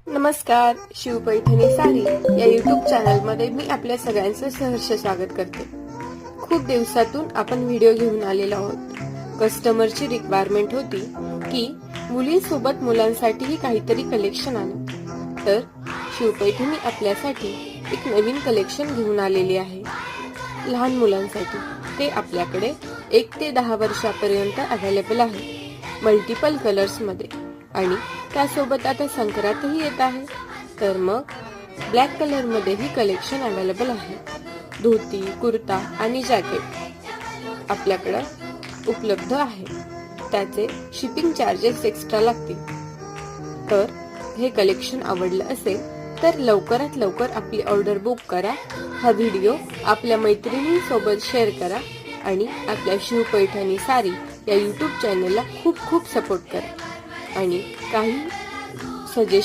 नमस्कार, शिवपैठणी साडी या युट्यूब चॅनलमध्ये मी आपल्या सगळ्यांचं सहर्ष स्वागत करते। खूप दिवसातून आपण व्हिडिओ घेऊन आलेलो आहोत। कस्टमरची रिक्वायरमेंट होती की मुलींसोबत मुलांसाठीही काहीतरी कलेक्शन आणा, तर शिवपैठणी आपल्यासाठी एक नवीन कलेक्शन घेऊन आलेली आहे। लहान मुलांसाठी ते आपल्याकडे 1 ते 10 वर्षापर्यंत अवेलेबल आहे, मल्टिपल कलर्स मध्ये। आणि त्यासोबत आता संक्रांतही येत आहे, तर मग ब्लॅक कलर मध्ये ही कलेक्शन अवेलेबल आहे। धोती, कुर्ता आणि जॅकेट आपल्याकडे उपलब्ध आहे। त्याचे शिपिंग चार्जेस एक्स्ट्रा लागतील। तर हे कलेक्शन आवडलं असेल तर लवकरात लवकर आपली ऑर्डर बुक करा। हा व्हिडिओ आपल्या मैत्रिणींसोबत शेअर करा आणि आपल्या शिवपैठणी साडी या YouTube चॅनलला खूप खूप सपोर्ट करा। आणि काही सजेशन